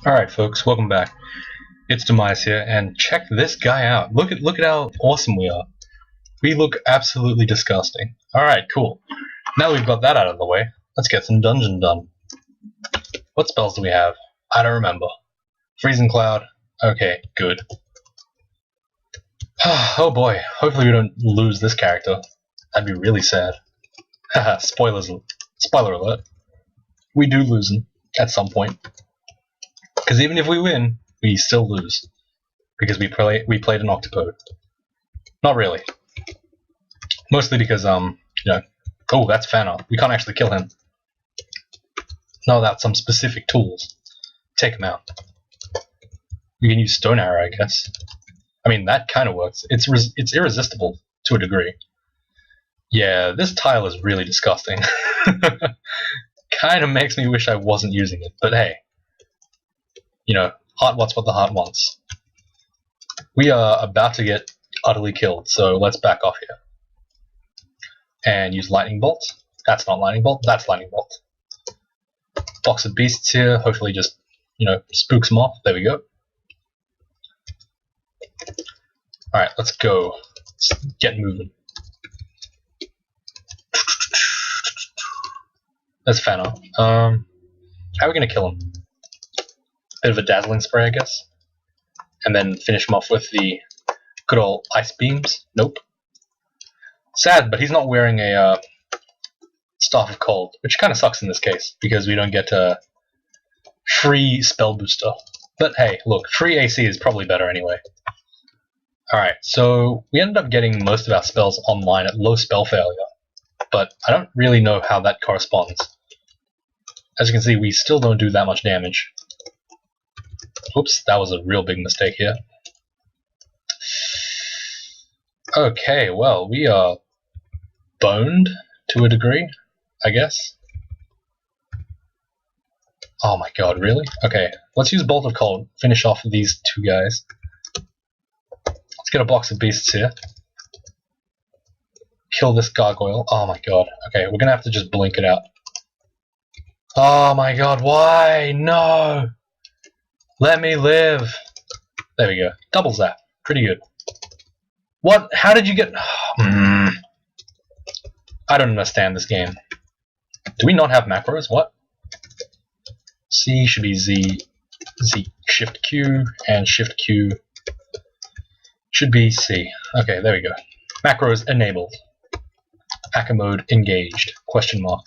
Alright folks, welcome back. It's Demise here, and check this guy out. Look at how awesome we are. We look absolutely disgusting. Alright, cool. Now we've got that out of the way, let's get some dungeon done. What spells do we have? I don't remember. Freezing Cloud. Okay, good. Oh boy, hopefully we don't lose this character. That'd be really sad. Haha, spoiler alert. We do lose him at some point. Because even if we win, we still lose. Because we played an Octopode. Not really. Mostly because, oh, that's Fana. We can't actually kill him. Not without some specific tools. Take him out. We can use Stone Arrow, I guess. I mean, that kind of works. It's irresistible to a degree. Yeah, this tile is really disgusting. Kind of makes me wish I wasn't using it, but hey. Heart wants what the heart wants. We are about to get utterly killed, so let's back off here. And use Lightning Bolt. That's not Lightning Bolt, that's Lightning Bolt. Box of Beasts here, hopefully just, spooks them off. There we go. Alright, let's go. Let's get moving. That's Fana. How are we going to kill him? Bit of a dazzling spray, I guess. And then finish him off with the good old ice beams. Nope. Sad, but he's not wearing a Staff of Cold, which kind of sucks in this case, because we don't get a free spell booster. But hey, look, free AC is probably better anyway. Alright, so we ended up getting most of our spells online at low spell failure, but I don't really know how that corresponds. As you can see, we still don't do that much damage. Oops, that was a real big mistake here. Okay, well, we are boned to a degree, I guess. Oh my god, really? Okay, let's use Bolt of Cold, finish off these two guys. Let's get a box of beasts here. Kill this gargoyle. Oh my god. Okay, we're gonna have to just blink it out. Oh my god, why? No! Let me live! There we go. Double zap. Pretty good. What? How did you get... I don't understand this game. Do we not have macros? What? C should be Z. Shift Q, and Shift Q should be C. Okay, there we go. Macros enabled. Hacker mode engaged. Question mark.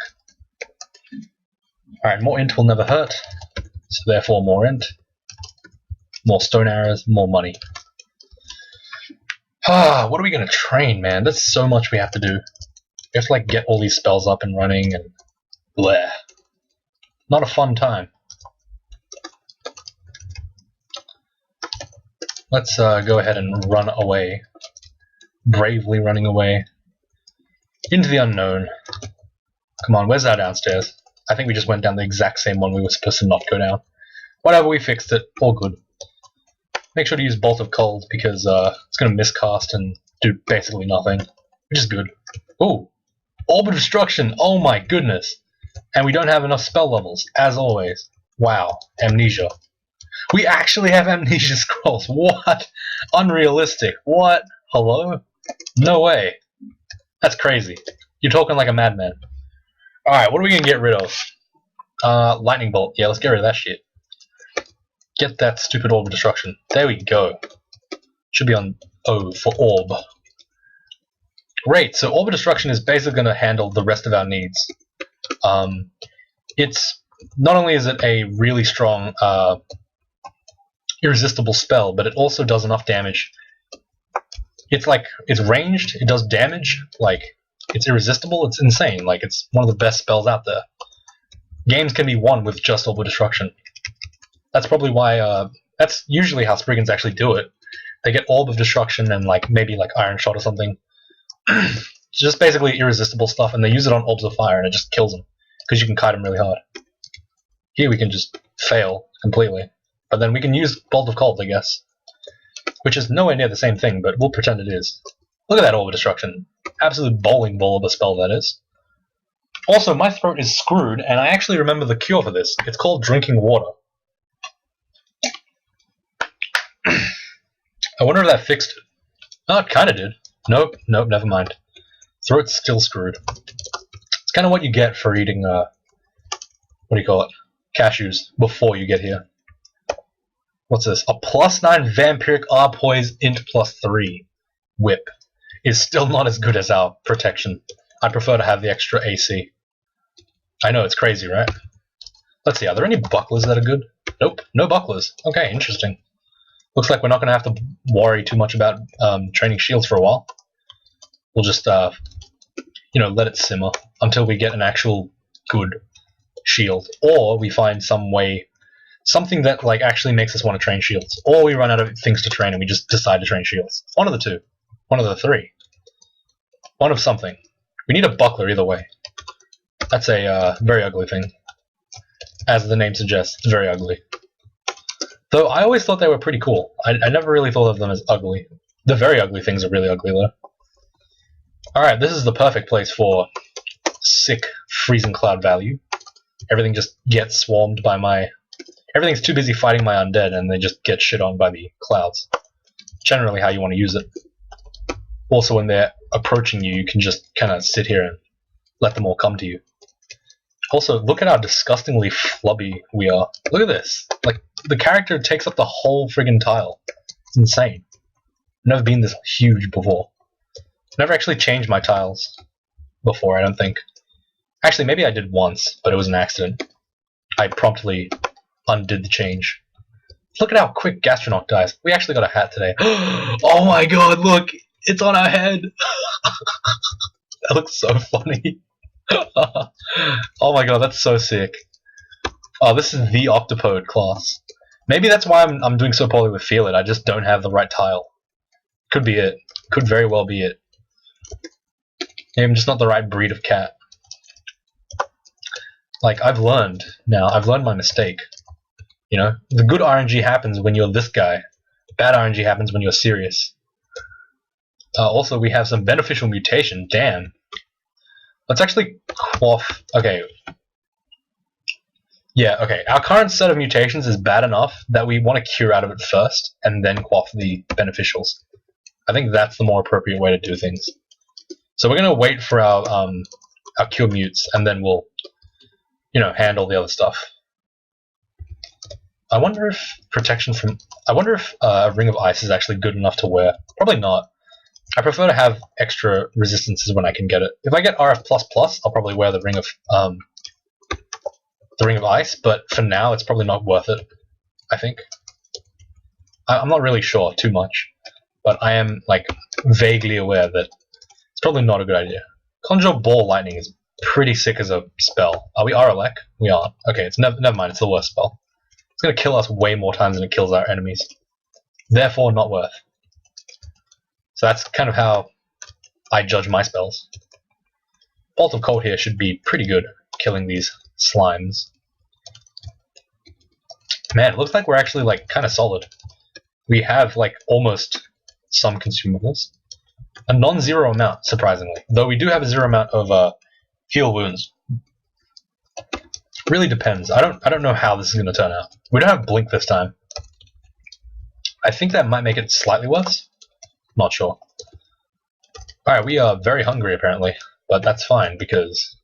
Alright, more int will never hurt. So therefore more int. More stone arrows, more money. What are we gonna train, man? There's so much we have to do. We have to get all these spells up and running and bleh. Not a fun time. Let's go ahead and run away. Bravely running away. Into the unknown. Come on, where's our downstairs? I think we just went down the exact same one we were supposed to not go down. Whatever, we fixed it. All good. Make sure to use Bolt of Cold because it's going to miscast and do basically nothing, which is good. Ooh, Orb of Destruction, oh my goodness. And we don't have enough spell levels, as always. Wow, Amnesia. We actually have Amnesia Scrolls, what? Unrealistic, what? Hello? No way. That's crazy. You're talking like a madman. Alright, what are we going to get rid of? Lightning Bolt, yeah, let's get rid of that shit. Get that stupid Orb of Destruction. There we go. Should be on O for Orb. Great, so Orb of Destruction is basically going to handle the rest of our needs. It's not only is it a really strong, irresistible spell, but it also does enough damage. It's ranged, it does damage, it's irresistible, it's insane, it's one of the best spells out there. Games can be won with just Orb of Destruction. That's probably why, that's usually how Spriggans actually do it. They get Orb of Destruction and maybe Iron Shot or something. Just basically irresistible stuff, and they use it on Orbs of Fire and it just kills them. Because you can kite them really hard. Here we can just fail completely. But then we can use Bolt of Cold, I guess. Which is nowhere near the same thing, but we'll pretend it is. Look at that Orb of Destruction. Absolute bowling ball of a spell that is. Also, my throat is screwed, and I actually remember the cure for this. It's called drinking water. I wonder if that fixed it. Oh, it kind of did. Nope, nope, never mind. Throat's still screwed. It's kind of what you get for eating, what do you call it? Cashews before you get here. What's this? A +9 vampiric R poise int +3 whip is still not as good as our protection. I'd prefer to have the extra AC. I know, it's crazy, right? Let's see, are there any bucklers that are good? Nope, no bucklers. Okay, interesting. Looks like we're not going to have to worry too much about training shields for a while. We'll just, you know, let it simmer until we get an actual good shield, or we find some way, something that like actually makes us want to train shields, or we run out of things to train and we just decide to train shields. One of the two, one of the three, one of something. We need a buckler either way. That's a very ugly thing, as the name suggests. It's very ugly. Though I always thought they were pretty cool. I never really thought of them as ugly. The very ugly things are really ugly though. Alright, this is the perfect place for sick freezing cloud value. Everything just gets swarmed by my... Everything's too busy fighting my undead and they just get shit on by the clouds. Generally how you want to use it. Also when they're approaching you, you can just kind of sit here and let them all come to you. Also, look at how disgustingly flubby we are. Look at this. Like, the character takes up the whole friggin' tile. It's insane. I've never been this huge before. I've never actually changed my tiles before, I don't think. Actually, maybe I did once, but it was an accident. I promptly undid the change. Look at how quick Gastronaut dies. We actually got a hat today. Oh my god, look! It's on our head! That looks so funny. Oh my god, that's so sick. Oh, this is the Octopode class. Maybe that's why I'm doing so poorly with Feel It. I just don't have the right tile. Could be it. Could very well be it. Maybe I'm just not the right breed of cat. Like, I've learned now. I've learned my mistake. You know? The good RNG happens when you're this guy. Bad RNG happens when you're serious. Also, we have some beneficial mutation. Damn. Let's actually quaff... Okay. Yeah, okay. Our current set of mutations is bad enough that we want to cure out of it first, and then quaff the beneficials. I think that's the more appropriate way to do things. So we're going to wait for our cure mutes, and then we'll, you know, handle the other stuff. I wonder if protection from... I wonder if a Ring of Ice is actually good enough to wear. Probably not. I prefer to have extra resistances when I can get it. If I get RF++, I'll probably wear the Ring of Ice, but for now it's probably not worth it, I think. I'm not really sure too much, but I am like vaguely aware that it's probably not a good idea. Conjure Ball Lightning is pretty sick as a spell. Are we Aralek? We aren't. Okay, it's never mind, it's the worst spell. It's going to kill us way more times than it kills our enemies. Therefore, not worth. So that's kind of how I judge my spells. Bolt of Cold here should be pretty good, killing these slimes. Man, it looks like we're actually like kind of solid. We have like almost some consumables. A non-zero amount, surprisingly. Though we do have a 0 amount of heal wounds. Really depends. I don't know how this is going to turn out. We don't have Blink this time. I think that might make it slightly worse. Not sure. Alright, we are very hungry apparently, but that's fine because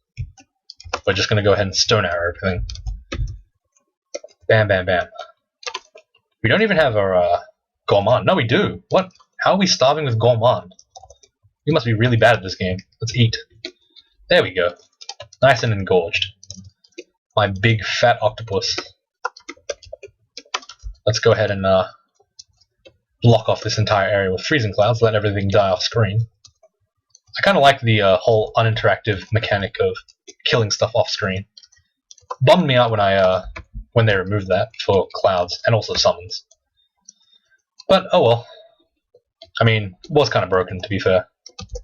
we're just going to go ahead and stone arrow everything. Bam, bam, bam. We don't even have our gourmand. No, we do. What? How are we starving with gourmand? We must be really bad at this game. Let's eat. There we go. Nice and engorged. My big fat octopus. Let's go ahead and block off this entire area with freezing clouds, let everything die off screen. I kind of like the whole uninteractive mechanic of killing stuff off screen. Bummed me out when they removed that for clouds and also summons. But oh well. I mean, it was kind of broken to be fair.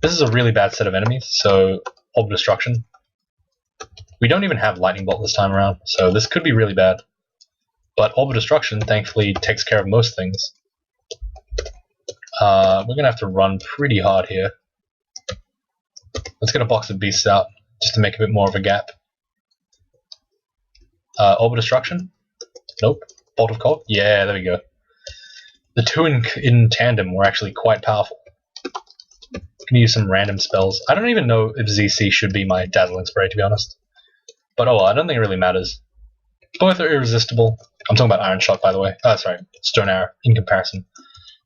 This is a really bad set of enemies, so Orb Destruction. We don't even have Lightning Bolt this time around, so this could be really bad. But Orb Destruction thankfully takes care of most things. We're going to have to run pretty hard here. Let's get a box of beasts out, just to make a bit more of a gap. Orb Destruction? Nope. Bolt of Cold? Yeah, there we go. The two in tandem were actually quite powerful. Can use some random spells. I don't even know if ZC should be my Dazzling Spray, to be honest. But oh well, I don't think it really matters. Both are irresistible. I'm talking about Iron Shot, by the way. Sorry, Stone Arrow in comparison.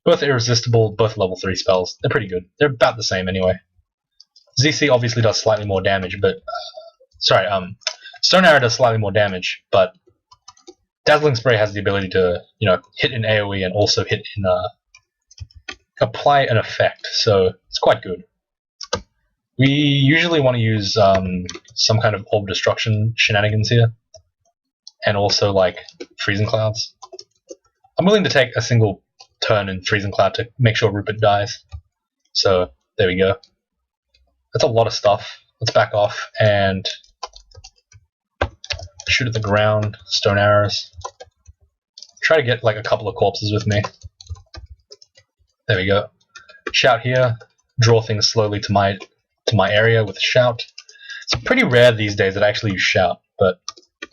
Both are irresistible, both level 3 spells. They're pretty good. They're about the same anyway. ZC obviously does slightly more damage, but... Stone Arrow does slightly more damage, but Dazzling Spray has the ability to, hit in AoE and also hit in, apply an effect, so it's quite good. We usually want to use some kind of Orb Destruction shenanigans here, and also, like, Freezing Clouds. I'm willing to take a single turn in Freezing Cloud to make sure Rupert dies. So, there we go. That's a lot of stuff. Let's back off and shoot at the ground, Stone Arrows. Try to get like a couple of corpses with me. There we go. Shout here, draw things slowly to my area with a shout. It's pretty rare these days that I actually use shout, but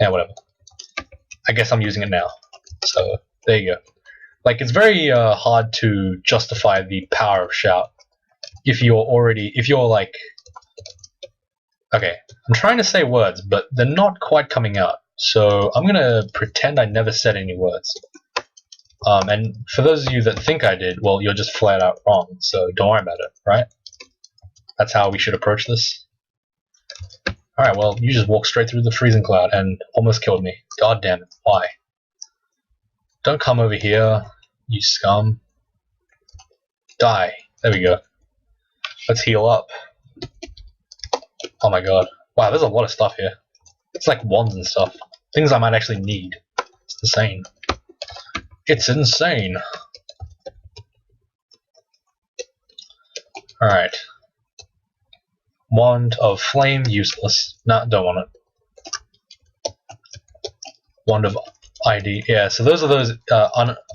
yeah, whatever. I guess I'm using it now. So there you go. Like, it's very hard to justify the power of shout if you're like, okay, I'm trying to say words, but they're not quite coming out. So I'm gonna pretend I never said any words. And for those of you that think I did, well, you're just flat out wrong. So don't worry about it, right? That's how we should approach this. All right, well, you just walked straight through the Freezing Cloud and almost killed me. God damn it! Why? Don't come over here, you scum. Die. There we go. Let's heal up. Oh my god. Wow, there's a lot of stuff here. It's like wands and stuff. Things I might actually need. It's insane. It's insane. Alright. Wand of Flame, useless. Nah, don't want it. Wand of ID. Yeah, so those are those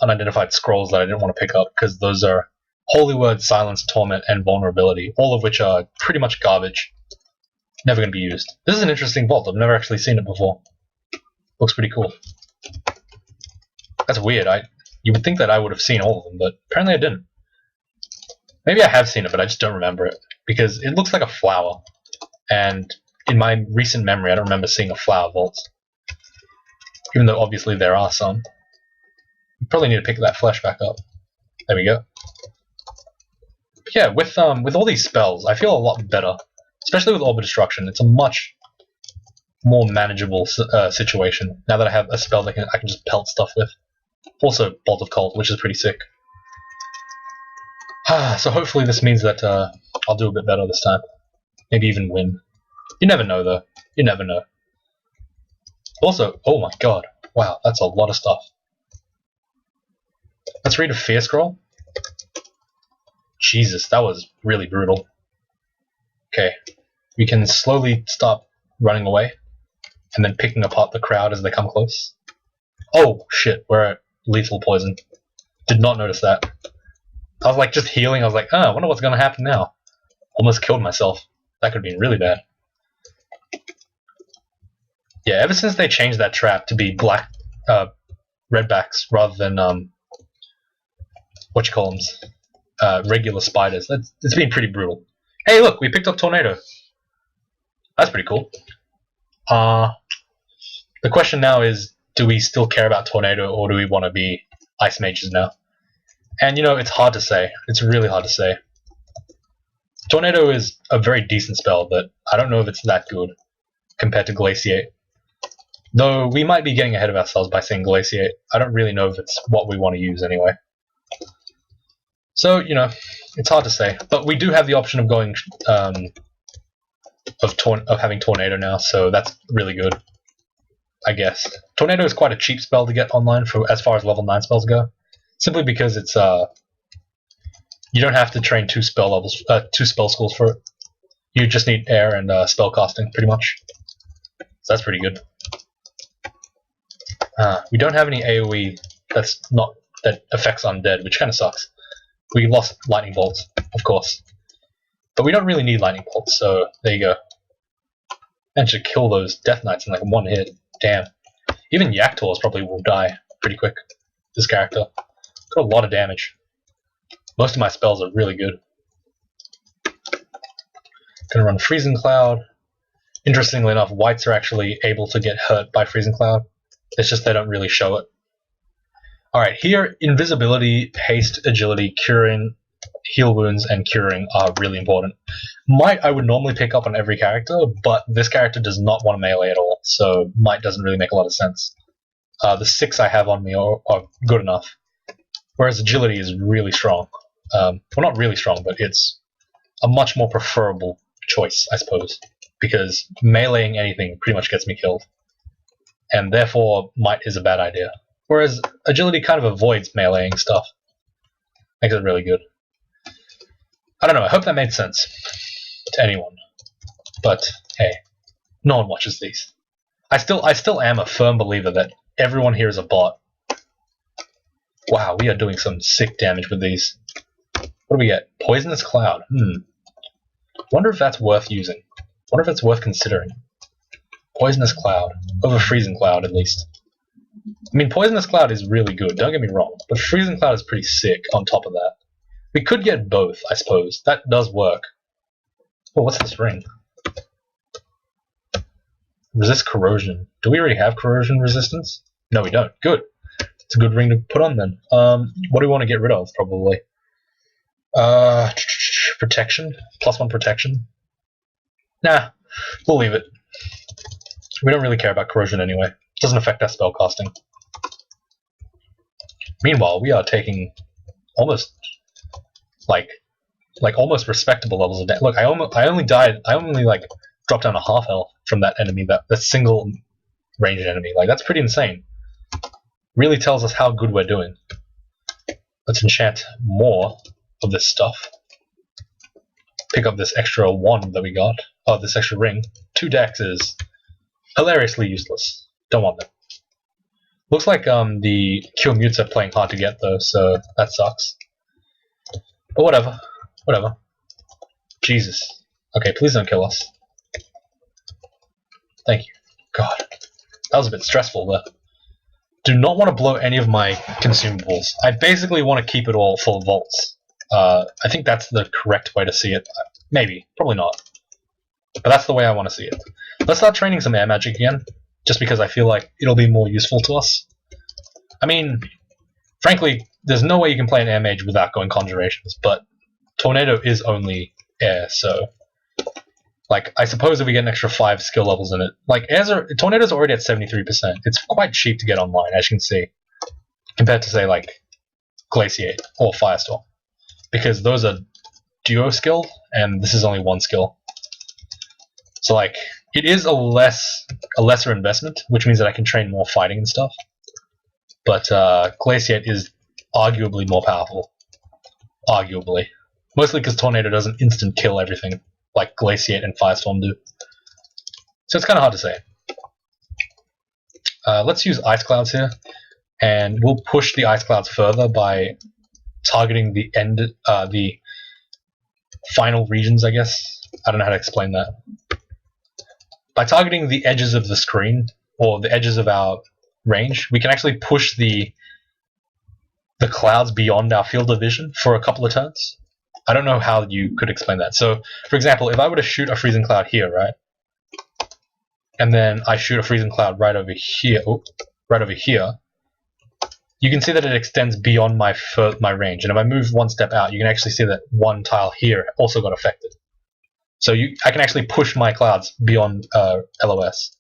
unidentified scrolls that I didn't want to pick up, because those are Holy Word, Silence, Torment, and Vulnerability, all of which are pretty much garbage. Never going to be used. This is an interesting vault. I've never actually seen it before. Looks pretty cool. That's weird. You would think that I would have seen all of them, but apparently I didn't. Maybe I have seen it, but I just don't remember it, because it looks like a flower, and in my recent memory I don't remember seeing a flower vault. Even though obviously there are some. We probably need to pick that flesh back up. There we go. But yeah, with all these spells, I feel a lot better. Especially with Orb of Destruction, it's a much more manageable situation now that I have a spell that I can just pelt stuff with. Also, Bolt of Cold, which is pretty sick. So hopefully this means that I'll do a bit better this time. Maybe even win. You never know, though. You never know. Also, oh my god, wow, that's a lot of stuff. Let's read a Fear Scroll. Jesus, that was really brutal. Okay, we can slowly stop running away, and then picking apart the crowd as they come close. Oh shit, we're at lethal poison. Did not notice that. I was like just healing, I was like, oh, I wonder what's gonna happen now. Almost killed myself. That could have been really bad. Yeah, ever since they changed that trap to be black redbacks rather than regular spiders, it's been pretty brutal. Hey, look, we picked up Tornado. That's pretty cool. The question now is, do we still care about Tornado, or do we want to be Ice Mages now? And it's hard to say. It's really hard to say. Tornado is a very decent spell, but I don't know if it's that good compared to Glaciate. Though we might be getting ahead of ourselves by saying Glaciate. I don't really know if it's what we want to use anyway. So, it's hard to say. But we do have the option of going of having Tornado now, so that's really good, I guess. Tornado is quite a cheap spell to get online for as far as level 9 spells go. Simply because it's you don't have to train two spell schools for it. You just need air and spell casting, pretty much. So that's pretty good. We don't have any AoE that affects undead, which kind of sucks. We lost lightning bolts, of course, but we don't really need lightning bolts. So there you go. Managed to kill those Death Knights in like one hit. Damn. Even Yaktaurs probably will die pretty quick. This character, Got a lot of damage. Most of my spells are really good. Gonna run Freezing Cloud. Interestingly enough, whites are actually able to get hurt by Freezing Cloud. It's just they don't really show it. Alright, here, invisibility, haste, agility, curing, heal wounds, and curing are really important. Might I would normally pick up on every character, but this character does not want to melee at all, so might doesn't really make a lot of sense. The 6 I have on me are good enough, whereas agility is really strong. Well, not really strong, but it's a much more preferable choice, I suppose, because meleeing anything pretty much gets me killed, and therefore might is a bad idea. Whereas agility kind of avoids meleeing stuff. Makes it really good. I don't know, I hope that made sense to anyone. But hey, no one watches these. I still am a firm believer that everyone here is a bot. Wow, we are doing some sick damage with these. What do we get? Poisonous Cloud. Wonder if that's worth using. Wonder if it's worth considering. Poisonous Cloud. Over Freezing Cloud, at least. I mean, Poisonous Cloud is really good, don't get me wrong, but Freezing Cloud is pretty sick on top of that. We could get both, I suppose. That does work. Oh, what's this ring? Resist corrosion. Do we already have corrosion resistance? No, we don't. Good. It's a good ring to put on then. What do we want to get rid of, probably? Protection? +1 protection? Nah, we'll leave it. We don't really care about corrosion anyway. It doesn't affect our spellcasting. Meanwhile, we are taking almost almost respectable levels of damage. Look, I only dropped down to half health from that enemy, that single ranged enemy. Like, that's pretty insane. Really tells us how good we're doing. Let's enchant more of this stuff. Pick up this extra wand that we got. Oh, this extra ring. 2 decks is hilariously useless. Don't want them. Looks like the Cure Mutes are playing hard to get though, so that sucks. But whatever. Whatever. Jesus. Okay, please don't kill us. Thank you. God. That was a bit stressful there. Do not want to blow any of my consumables. I basically want to keep it all full of vaults. I think that's the correct way to see it. Maybe. Probably not. But that's the way I want to see it. Let's start training some air magic again, just because I feel like it'll be more useful to us. I mean, frankly, there's no way you can play an air mage without going conjurations, but Tornado is only air, so like, I suppose if we get an extra 5 skill levels in it, like, Tornado's already at 73%. It's quite cheap to get online, as you can see, compared to, say, like, Glaciate or Firestorm, because those are duo skilled, and this is only 1 skill. So, like, it is a lesser investment, which means that I can train more fighting and stuff. But Glaciate is arguably more powerful. Arguably. Mostly because Tornado doesn't instant kill everything like Glaciate and Firestorm do. So it's kind of hard to say. Let's use Ice Clouds here, and we'll push the Ice Clouds further by targeting the final regions, I guess. I don't know how to explain that. By targeting the edges of the screen, or the edges of our range, we can actually push the clouds beyond our field of vision for a couple of turns. I don't know how you could explain that. So, for example, if I were to shoot a freezing cloud here, right? And then I shoot a freezing cloud right over here, you can see that it extends beyond my range. And if I move 1 step out, you can actually see that 1 tile here also got affected. So I can actually push my clouds beyond LOS.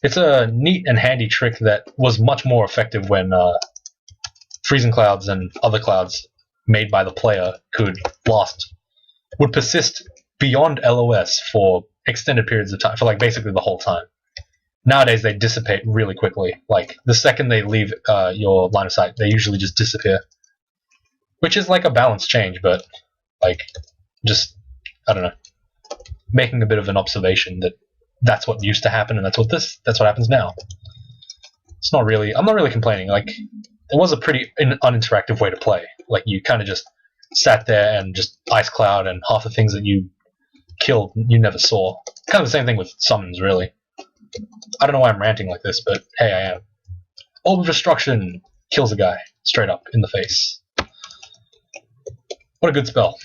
It's a neat and handy trick that was much more effective when freezing clouds and other clouds made by the player would persist beyond LOS for extended periods of time, for like basically the whole time. Nowadays they dissipate really quickly. Like the second they leave your line of sight, they usually just disappear. Which is like a balanced change, but like just, I don't know, making a bit of an observation that that's what used to happen and that's what happens now. It's not really, I'm not really complaining. Like, it was a pretty uninteractive way to play. Like, you kind of just sat there and just Ice Cloud, and half the things that you killed you never saw. Kind of the same thing with summons, really. I don't know why I'm ranting like this, but hey, I am. Orb of Destruction! kills a guy straight up in the face. What a good spell.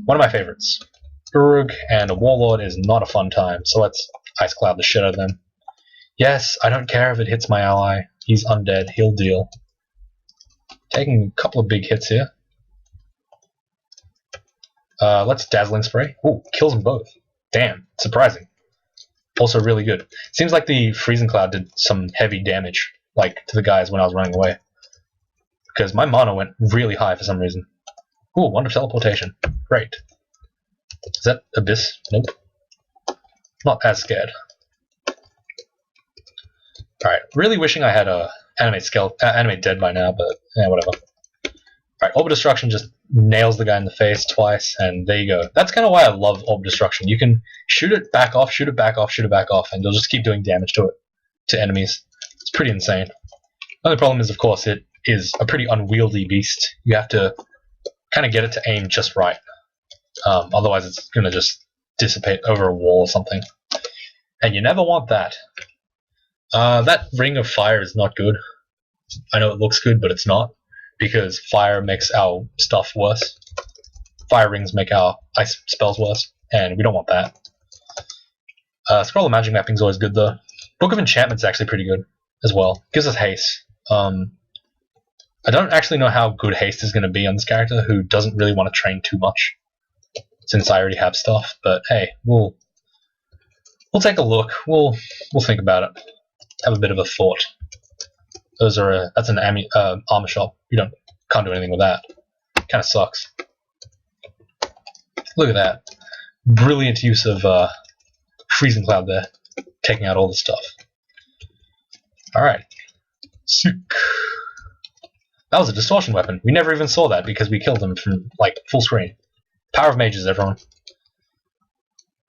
One of my favorites. Urug and a Warlord is not a fun time, so let's Ice Cloud the shit out of them. Yes, I don't care if it hits my ally. He's undead, he'll deal. Taking a couple of big hits here. Let's Dazzling Spray. Ooh, kills them both. Damn, surprising. Also really good. Seems like the Freezing Cloud did some heavy damage, like, to the guys when I was running away. Because my mana went really high for some reason. Ooh, Wonder of Teleportation. Great. Is that Abyss? Nope. Not as scared. Alright, really wishing I had a Animate Dead by now, but yeah, whatever. Alright, Orb of Destruction just nails the guy in the face twice, and there you go. That's kind of why I love Orb of Destruction. You can shoot it back off, shoot it back off, shoot it back off, and you'll just keep doing damage to it, to enemies. It's pretty insane. The only problem is, of course, it is a pretty unwieldy beast. You have to kind of get it to aim just right. Otherwise it's going to just dissipate over a wall or something. And you never want that. That Ring of Fire is not good. I know it looks good, but it's not. Because fire makes our stuff worse. Fire rings make our ice spells worse. And we don't want that. Scroll of Magic Mapping is always good though. Book of Enchantment is actually pretty good as well. Gives us haste. I don't actually know how good haste is going to be on this character who doesn't really want to train too much. Since I already have stuff, but hey, we'll take a look. We'll think about it. Have a bit of a thought. Those are that's an armor shop. You can't do anything with that. Kind of sucks. Look at that, brilliant use of Freezing Cloud there, taking out all the stuff. All right, sick. That was a distortion weapon. We never even saw that because we killed him from like full screen. Power of Mages, everyone.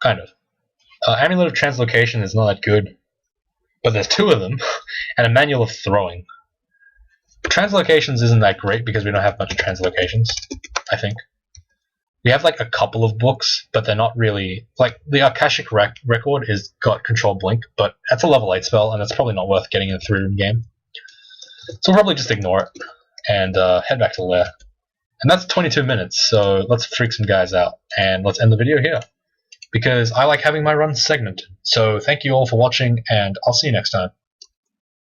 Kind of. Amulet of Translocation is not that good, but there's two of them, and a Manual of Throwing. Translocations isn't that great because we don't have much of translocations, I think. We have like a couple of books, but they're not really... Like, the Akashic Record is got Control Blink, but that's a level 8 spell, and it's probably not worth getting in a 3-room game. So we'll probably just ignore it, and head back to the lair. And that's 22 minutes, so let's freak some guys out, and let's end the video here. Because I like having my runs segmented. So thank you all for watching, and I'll see you next time.